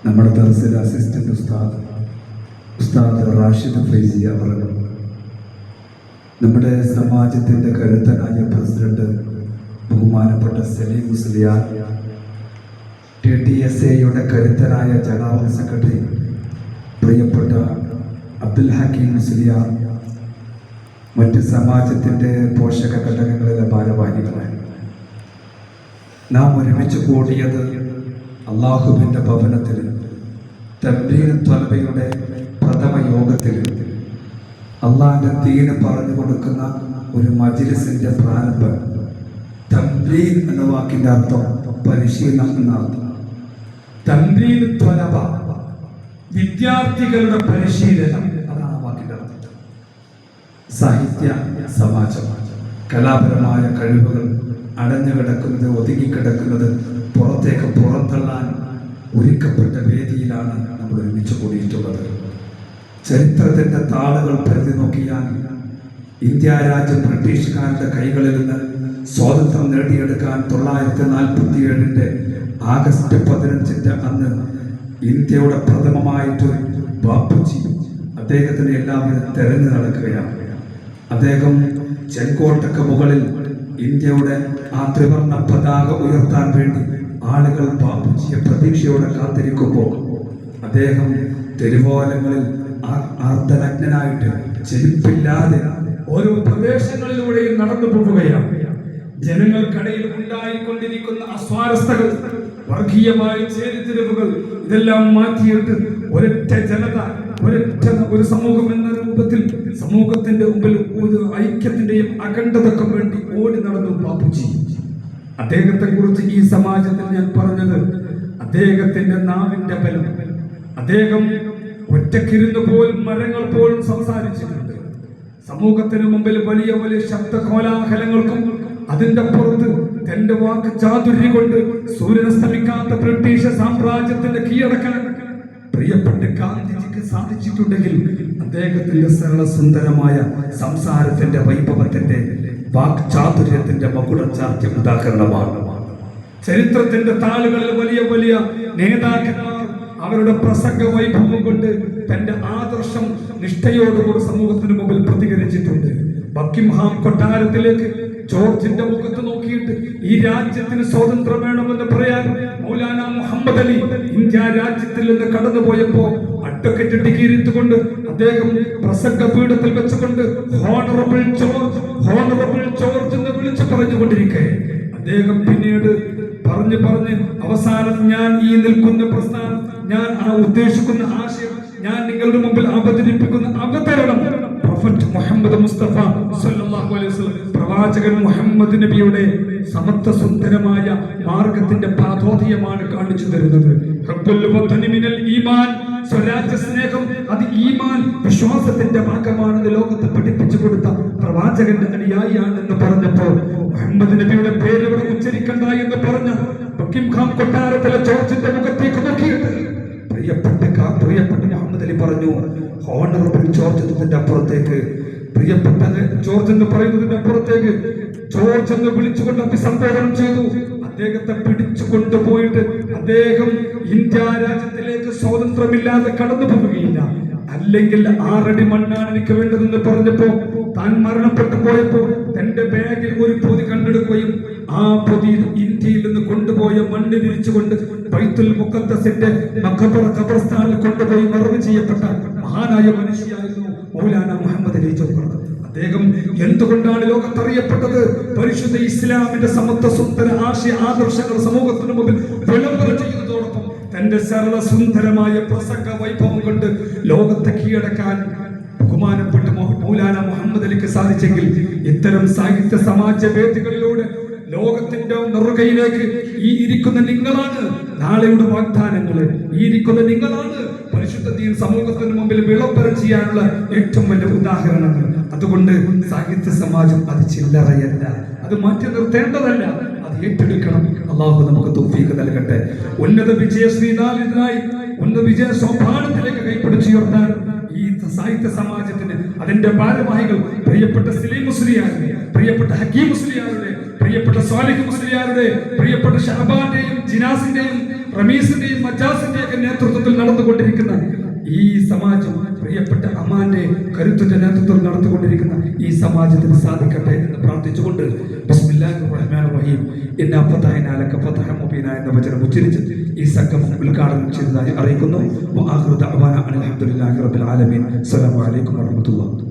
നമ്മുടെ ദർസിലെ അസിസ്റ്റന്റ് ഉസ്താദ് റാഷിദ് ഫൈസി അവർ, നമ്മുടെ സമാജത്തിൻ്റെ കരുത്തനായ പ്രസിഡന്റ് ബഹുമാനപ്പെട്ട സലീം മുസ്ലിയാർ, TTSAയുടെ കരുത്തനായ ജനറൽ സെക്രട്ടറി പ്രിയപ്പെട്ട അബ്ദുൽ ഹക്കീം മുസ്ലിയാർ, മറ്റ് സമാജത്തിൻ്റെ പോഷക ഘടകങ്ങളിലെ ഭാരവാഹികളായി നാം ഒരുമിച്ച് കൂടിയത് അള്ളാഹുവിൻ്റെ ഭവനത്തിൽ തബ്ലീഗ് ത്വലബയുടെ പ്രഥമ യോഗത്തിൽ അള്ളാഹിൻ്റെ ദീന് പറഞ്ഞു കൊടുക്കുന്ന ഒരു മജ്ലിസിന്റെ പ്രാരംഭം. തബ്ലീഗ് എന്ന വാക്കിന്റെ അർത്ഥം പരിശീലനം എന്നർത്ഥം. തബ്ലീഗ് ത്വലബ, വിദ്യാർത്ഥികളുടെ പരിശീലനം, അതാണ് വാക്കിന്റെ അർത്ഥം. സാഹിത്യ സമാജം, കലാപരമായ കഴിവുകൾ അടഞ്ഞു കിടക്കുന്നത്, ഒതുങ്ങിക്കിടക്കുന്നത് പുറത്തേക്ക് പുറത്തള്ളാൻ ഒരുക്കപ്പെട്ട വേദിയിലാണ് നമ്മൾ ഒരുമിച്ച് കൂടിയിട്ടുള്ളത്. ചരിത്രത്തിന്റെ താളുകൾ പരിധി നോക്കിയാൽ ഇന്ത്യ രാജ്യം ബ്രിട്ടീഷുകാരുടെ കൈകളിൽ നിന്ന് സ്വാതന്ത്ര്യം നേടിയെടുക്കാൻ 1947 ആഗസ്റ്റ് 15 അന്ന് ഇന്ത്യയുടെ പ്രഥമമായിട്ട് ബാപ്പുജി അദ്ദേഹത്തിന് എല്ലാവരും തെരഞ്ഞു നടക്കുകയാണ്. അദ്ദേഹം ചെങ്കോട്ടയ്ക്ക് മുകളിൽ ഇന്ത്യയുടെ ആ ത്രിവർണ്ണ പതാക ഉയർത്താൻ വേണ്ടി ആളുകൾ ബാപ്പുജിയെ പ്രതീക്ഷയോടെ കാത്തിരിക്കുമ്പോൾ അദ്ദേഹം തെരുവോലങ്ങളിൽ അർദ്ധനഗ്നനായിട്ട് ചെരുപ്പില്ലാതെ ഓരോ പ്രദേശങ്ങളിലൂടെയും നടന്നു പോവുകയാണ്. ജനങ്ങൾക്കിടയിൽ ഉണ്ടായിക്കൊണ്ടിരിക്കുന്ന അസ്വാരസ്യതകൾ, വർഗീയമായ ചേരിതിരിവുകൾ, ഇതെല്ലാം മാറ്റിയിട്ട് ഒരൊറ്റ ജനത, ഒരു സമൂഹം എന്ന രൂപത്തിൽ സമൂഹത്തിന്റെ മുമ്പിൽ ഒരു ഐക്യത്തിന്റെയും അഖണ്ഡതയ്ക്കും വേണ്ടി ഓടി നടന്നു ബാപ്പുജി. അദ്ദേഹത്തെ കുറിച്ച് ഈ സമാജത്തിൽ ഞാൻ പറഞ്ഞത് അദ്ദേഹത്തിന്റെ നാവിന്റെ ബലം. അദ്ദേഹം ഒറ്റക്കിരുന്ന് പോലും മരങ്ങൾ പോലും സംസാരിച്ചിട്ടുണ്ട്. സമൂഹത്തിന് മുമ്പിൽ വലിയ വലിയ ശബ്ദ കോലാഹലങ്ങൾക്കും അതിന്റെ പുറത്ത് തന്റെ വാക്ക് ചാതുര്യം കൊണ്ട് സൂര്യനസ്തമിക്കാത്ത ബ്രിട്ടീഷ് സാമ്രാജ്യത്തിന്റെ കീഴടക്കാൻ പ്രിയപ്പെട്ട ഗാന്ധിജിക്ക് സാധിച്ചിട്ടുണ്ടെങ്കിൽ അദ്ദേഹത്തിന്റെ സരള സുന്ദരമായ സംസാരത്തിന്റെ വൈഭവത്തിന്റെ വാക് ചാതുര്യത്തിന്റെ മകുടചാർജ്യം ഉദാഹരണമാണ്. ചരിത്രത്തിന്റെ താളുകളിൽ വലിയ വലിയ നേതാക്കന്മാർ അവരുടെ പ്രസംഗ വൈഭവം കൊണ്ട് തന്റെ ആദർശം നിഷ്ഠയോടുകൂടി സമൂഹത്തിന് മുമ്പിൽ പ്രതികരിച്ചിട്ടുണ്ട്. ബക്കിംഗ്ഹാം കൊട്ടാരത്തിലേക്ക് ജോർജിന്റെ മുഖത്ത് നോക്കിയിട്ട് ഈ രാജ്യത്തിന് സ്വാതന്ത്ര്യം വേണമെന്ന് പറയാൻ മൗലാന മുഹമ്മദ് അലി ഇന്ത്യ രാജ്യത്തിൽ നിന്ന് കടന്നുപോയപ്പോ അഡ്വക്കേറ്റ് ഡിഗ്രി കൊണ്ട് അദ്ദേഹം പ്രസംഗ പീഠത്തിൽ വെച്ചുകൊണ്ട് ഹോണറബിൾ ജോർജ് എന്ന് വിളിച്ചു പറഞ്ഞുകൊണ്ടിരിക്കെ അദ്ദേഹം പിന്നീട് പറഞ്ഞ് അവസാനം ഞാൻ ഈ നിൽക്കുന്ന പ്രസ്ഥാനം, ഞാൻ ആ ഉദ്ദേശിക്കുന്ന ആശയം, ഞാൻ നിങ്ങളുടെ മുമ്പിൽ അവതരിപ്പിക്കുന്ന അവതരണം പ്രൊഫറ്റ് മുഹമ്മദ് മുസ്തഫ സല്ലല്ലാഹു അലൈഹി വസല്ലം, പ്രവാചകൻ മുഹമ്മദ് നബിയുടെ സമത്വ സുന്ദരമായ മാർഗത്തിന്റെ പാതോദയമാണ് കാണിച്ചു തരുന്നത്. ഹബ്ബുൽ വതനി മിനൽ ഈമാൻ, സ്വരാജ്യ സ്നേഹം അത് ഈമാൻ വിശ്വാസത്തിന്റെ ഭാഗമാണെന്ന് ലോകത്തെ പഠിപ്പിച്ചു കൊടുത്ത പ്രവാചകന്റെ അനുയായിയാണെന്ന് പറഞ്ഞപ്പോൾ മുഹമ്മദ് നബിയുടെ പേര് ഇവിടെ ഉച്ചരിക്കണ്ട എന്ന് പറഞ്ഞ ബക്കിംഗ്ഹാം കൊട്ടാരത്തിലെ ജോർജിന്റെ മുഖത്തേക്ക് നോക്കിയിട്ട് പ്രിയപ്പെട്ട മുഹമ്മദ് അലി പറഞ്ഞു, ഹോണറബിൾ ജോർജ് എന്നതിന്റെ അപ്പുറത്തേക്ക്, പ്രിയപ്പെട്ട ജോർജ് എന്ന് പറയുന്നതിന്റെ അപ്പുറത്തേക്ക് ജോർജ് എന്ന് വിളിച്ചുകൊണ്ട് അഭിസംബോധന ചെയ്തു. അദ്ദേഹത്തെ പിടിച്ചു കൊണ്ടുപോയിട്ട് അദ്ദേഹം ഇന്ത്യ രാജ്യത്തിലേക്ക് സ്വാതന്ത്ര്യമില്ലാതെ കടന്നു പോവുകയില്ല, അല്ലെങ്കിൽ 6 അടി മണ്ണാണ് എനിക്ക് വേണ്ടതെന്ന് പറഞ്ഞപ്പോ താൻ മരണപ്പെട്ടു പോയപ്പോ തന്റെ ബാഗിൽ ഒരു പൊതി കണ്ടെടുക്കുകയും ആ പൊതി ഇന്ത്യയിൽ നിന്ന് കൊണ്ടുപോയ മണ്ണ് വിരിച്ചുകൊണ്ട് ബൈത്തുൽ മുഖദ്ദസിന്റെ ഖബർസ്ഥാനിൽ കൊണ്ടുപോയി മറവ് ചെയ്യപ്പെട്ട മഹാനായ മനുഷ്യയായിരുന്നു മൗലാന മുഹമ്മദ് അലി ജൗഹർ. അദ്ദേഹം എന്തുകൊണ്ടാണ് ലോകത്തറിയപ്പെട്ടത്? പരിശുദ്ധ ഇസ്ലാമിന്റെ സമത്വ സുന്ദര ആശയ ആദർശങ്ങൾ സമൂഹത്തിന് മുമ്പിൽ വിളംബരം ചെയ്യുന്നതോടൊപ്പം തന്റെ സരള സുന്ദരമായ പ്രസംഗ വൈഭവം കൊണ്ട് ലോകത്തെ കീഴടക്കാൻ ബഹുമാനപ്പെട്ട മൗലാന മുഹമ്മദ് അലിക്ക് സാധിച്ചെങ്കിൽ ഇത്തരം സാഹിത്യ സമാജ വേദികളിലൂടെ ലോകത്തിന്റെ നെറുകയിലേക്ക് ഈ ഇരിക്കുന്ന നിങ്ങളാണ് നാളെയുടെ വാഗ്ദാനങ്ങള്, ഈ ഇരിക്കുന്ന നിങ്ങളാണ് പരിശുദ്ധ ദീൻ സമൂഹത്തിന് മുമ്പിൽ വിളംബരം ചെയ്യാനുള്ള ഏറ്റവും വലിയ ഉദാഹരണങ്ങൾ. അതുകൊണ്ട് സാഹിത്യ സമാജം അത് ചില്ലറയല്ല, അത് മാറ്റി നിർത്തേണ്ടതല്ല, അത് ഏറ്റെടുക്കണം. അള്ളാഹു നമുക്ക് തൗഫീഖ് നൽകട്ടെ. ഉന്നത വിജയ ശ്രീനാളിനായി ഉന്നത വിജയ സോപാനത്തിലേക്ക് കൈപ്പിടിച്ചുയർത്താൻ ഈ സാഹിത്യ സമാജത്തിന് അതിന്റെ ഭാരവാഹികൾ പ്രിയപ്പെട്ട സലീം മുസ്ലിയാരുടെ, പ്രിയപ്പെട്ട ഹക്കീം മുസ്ലിയാരുടെ, പ്രിയപ്പെട്ട സ്വാലിഹ് മുസ്ലിയാരുടെ, പ്രിയപ്പെട്ട ഷഹബാന്റെയും ജിനാസിന്റെയും റമീസിന്റെയും മജാസിന്റെയും നേതൃത്വം കരുത്തുറ്റ നേതൃത്വം നടത്തിക്കൊണ്ടിരിക്കുന്ന ഈ സമാജത്തിന് സാധിക്കട്ടെ എന്ന് പ്രാർത്ഥിച്ചുകൊണ്ട് ബിസ്മില്ലാഹിർ റഹ്മാനിർ റഹീം ഇന്നാ ഫതഹ്നാ ലക ഫതഹൻ മുബീന എന്ന വചനം ഉച്ചരിച്ച് ഈ സംഗമം ഉദ്ഘാടനം ചെയ്തതായി അറിയിക്കുന്നു. വആഖിറു ദഅവാനാ അൽഹംദുലില്ലാഹി റബ്ബിൽ ആലമീൻ. അസ്സലാമു അലൈക്കും വറഹ്മത്തുള്ളാഹി.